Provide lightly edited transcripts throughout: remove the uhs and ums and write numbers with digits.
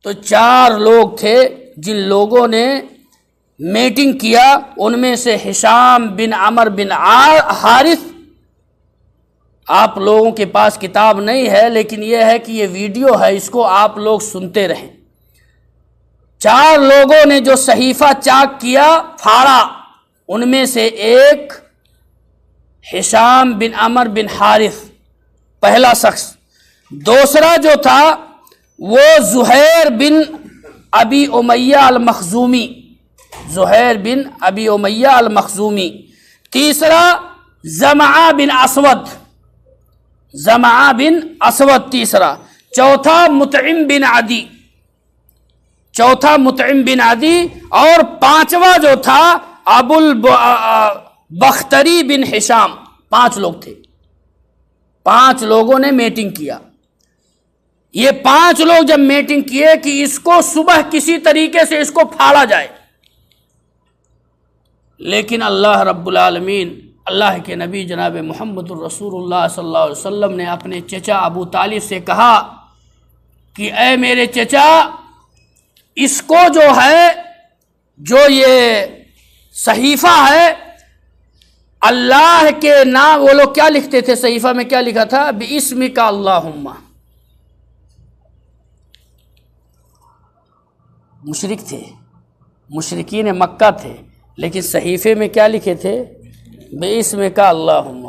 تو 4 لوگ تھے جن لوگوں نے میٹنگ کیا، ان میں سے ہشام بن عمر بن حارث، آپ لوگوں کے پاس کتاب نہیں ہے لیکن یہ ہے کہ یہ ویڈیو ہے، اس کو آپ لوگ سنتے رہیں۔ 4 لوگوں نے جو صحیفہ چاک کیا، پھاڑا، ان میں سے ایک ہشام بن عمر بن حارث پہلا شخص، دوسرا جو تھا وہ زہیر بن ابی امیہ المخزومی، زہیر بن ابی امیہ المخزومی، تیسرا زمعہ بن اسود، زمعہ بن اسود تیسرا، چوتھا مطعم بن عدی، چوتھا مطعم بن عدی، اور پانچواں جو تھا ابو البختری بن ہشام۔ 5 لوگ تھے، 5 لوگوں نے میٹنگ کیا۔ یہ 5 لوگ جب میٹنگ کیے کہ اس کو صبح کسی طریقے سے اس کو پھاڑا جائے، لیکن اللہ رب العالمین، اللہ کے نبی جناب محمد الرسول اللہ صلی اللہ علیہ وسلم نے اپنے چچا ابو طالب سے کہا کہ اے میرے چچا، اس کو جو ہے، جو یہ صحیفہ ہے، اللہ کے نام، وہ لوگ کیا لکھتے تھے صحیفہ میں؟ کیا لکھا تھا؟ بِاسْمِکَ اللہم۔ مشرک تھے، مشرکین مکہ تھے، لیکن صحیفے میں کیا لکھے تھے؟ بِاسْمِکَ اللہم۔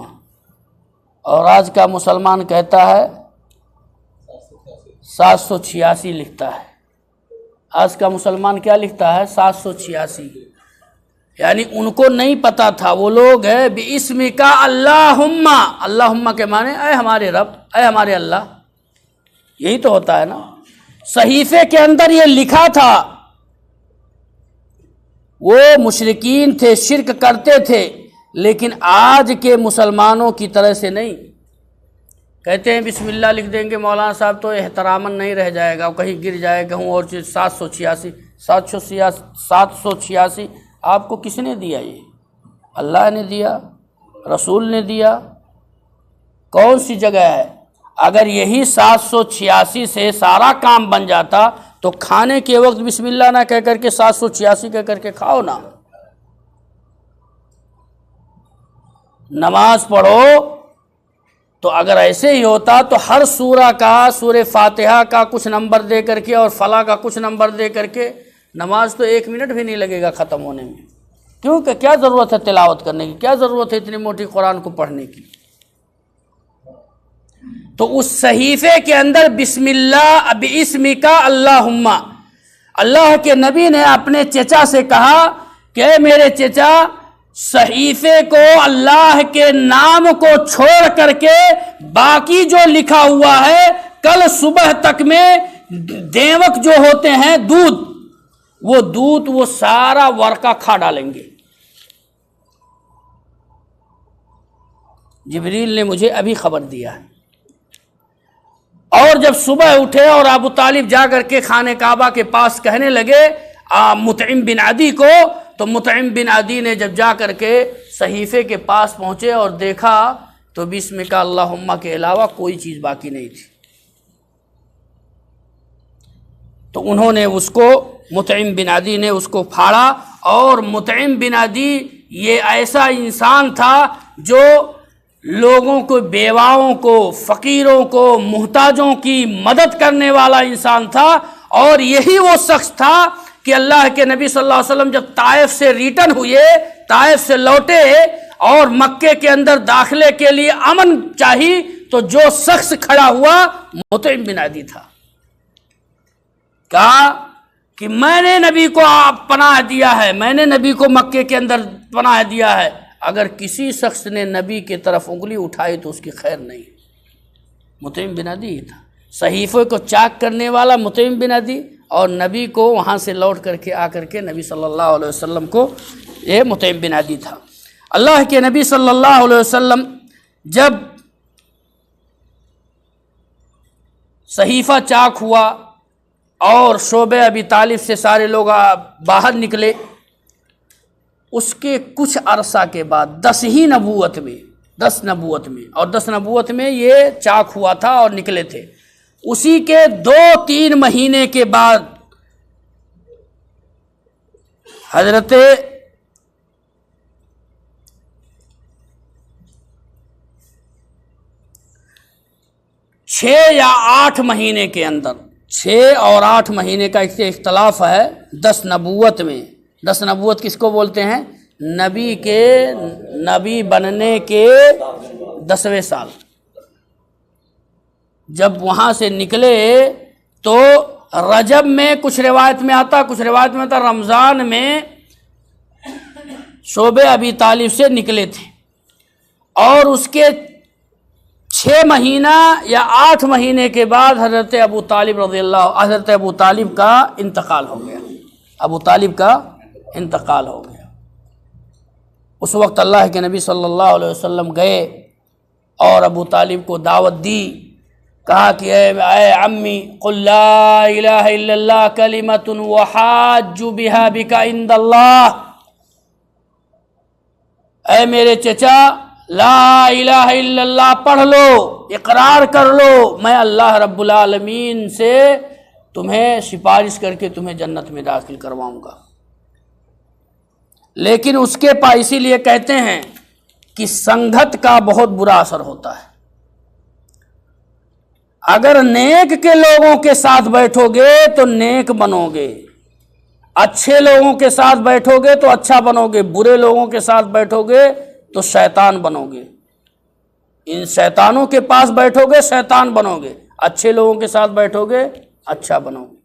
اور آج کا مسلمان کہتا ہے 786 لکھتا ہے۔ آج کا مسلمان کیا لکھتا ہے؟ 786۔ یعنی ان کو نہیں پتا تھا، وہ لوگ ہے بِاسْمِکَ اللہم، اللہم کے معنی اے ہمارے رب، اے ہمارے اللہ، یہی تو ہوتا ہے نا۔ صحیفے کے اندر یہ لکھا تھا۔ وہ مشرکین تھے، شرک کرتے تھے، لیکن آج کے مسلمانوں کی طرح سے نہیں۔ کہتے ہیں بسم اللہ لکھ دیں گے مولانا صاحب تو احتراماً نہیں رہ جائے گا، کہیں گر جائے گا اور چیز۔ 786 آپ کو کس نے دیا؟ یہ اللہ نے دیا، رسول نے دیا۔ کون سی جگہ ہے؟ اگر یہی 786 سے سارا کام بن جاتا تو کھانے کے وقت بسم اللہ نہ کہہ کر کے 786 کہہ کر کے کھاؤ نا۔ نماز پڑھو تو اگر ایسے ہی ہوتا تو ہر سورہ کا، سورہ فاتحہ کا کچھ نمبر دے کر کے اور فلاں کا کچھ نمبر دے کر کے، نماز تو 1 منٹ بھی نہیں لگے گا ختم ہونے میں۔ کیونکہ کیا ضرورت ہے تلاوت کرنے کی؟ کیا ضرورت ہے اتنی موٹی قرآن کو پڑھنے کی؟ تو اس صحیفے کے اندر بسم اللہ بِاسْمِکَ اللہم، اللہ کے نبی نے اپنے چچا سے کہا کہ اے میرے چچا، صحیفے کو، اللہ کے نام کو چھوڑ کر کے باقی جو لکھا ہوا ہے، کل صبح تک میں دیوک جو ہوتے ہیں دودھ، وہ سارا ورقہ کھا ڈالیں گے۔ جبریل نے مجھے ابھی خبر دیا ہے۔ اور جب صبح اٹھے اور ابو طالب جا کر کے خانہ کعبہ کے پاس کہنے لگے مطعم بن عدی کو، تو مطعم بن عدی نے جب جا کر کے صحیفے کے پاس پہنچے اور دیکھا تو بسمک اللہم کے علاوہ کوئی چیز باقی نہیں تھی۔ تو انہوں نے اس کو، مطعم بن عدی نے اس کو پھاڑا۔ اور مطعم بن عدی یہ ایسا انسان تھا جو لوگوں کو، بیواؤں کو، فقیروں کو، محتاجوں کی مدد کرنے والا انسان تھا۔ اور یہی وہ شخص تھا کہ اللہ کے نبی صلی اللہ علیہ وسلم جب طائف سے ریٹرن ہوئے، طائف سے لوٹے اور مکے کے اندر داخلے کے لیے امن چاہی، تو جو شخص کھڑا ہوا مطعم بن عدی تھا۔ کہا کہ میں نے نبی کو پناہ دیا ہے، میں نے نبی کو مکے کے اندر پناہ دیا ہے، اگر کسی شخص نے نبی کی طرف انگلی اٹھائی تو اس کی خیر نہیں۔ مطعم بن عدی تھا، صحیفے کو چاک کرنے والا مطعم بن عدی، اور نبی کو وہاں سے لوٹ کر کے آ کر کے نبی صلی اللہ علیہ وسلم کو، یہ مطعم بن عدی تھا۔ اللہ کے نبی صلی اللہ علیہ وسلم جب صحیفہ چاک ہوا اور شعبہ ابی طالب سے سارے لوگ باہر نکلے، اس کے کچھ عرصہ کے بعد 10 نبوت میں اور 10 نبوت میں یہ چاک ہوا تھا اور نکلے تھے، اسی کے 2-3 مہینے کے بعد حضرت 6 یا 8 مہینے کے اندر، 6 اور 8 مہینے کا اس سے اختلاف ہے 10 نبوت میں۔ 10 نبوت کس کو بولتے ہیں؟ نبی بننے کے 10ویں سال جب وہاں سے نکلے تو رجب میں کچھ روایت میں آتا، کچھ روایت میں آتا رمضان میں شعبہ ابی طالب سے نکلے تھے، اور اس کے 6 مہینہ یا 8 مہینے کے بعد حضرت ابو طالب کا انتقال ہو گیا۔ ابو طالب کا انتقال ہو گیا۔ اس وقت اللہ کے نبی صلی اللہ علیہ وسلم گئے اور ابو طالب کو دعوت دی، کہا کہ اے عمی قل لا الہ الا اللہ کلمۃ وحاج بہا بک عند اللہ، اے میرے چچا لا الہ الا اللہ پڑھ لو، اقرار کر لو، میں اللہ رب العالمین سے تمہیں سفارش کر کے تمہیں جنت میں داخل کرواؤں گا۔ لیکن اس کے پاس اسی لیے کہتے ہیں کہ سنگت کا بہت برا اثر ہوتا ہے۔ اگر نیک کے لوگوں کے ساتھ بیٹھو گے تو نیک بنو گے، اچھے لوگوں کے ساتھ بیٹھو گے تو اچھا بنو گے، برے لوگوں کے ساتھ بیٹھو گے تو شیطان بنو گے۔ ان شیطانوں کے پاس بیٹھو گے شیطان بنو گے، اچھے لوگوں کے ساتھ بیٹھو گے اچھا بنو گے۔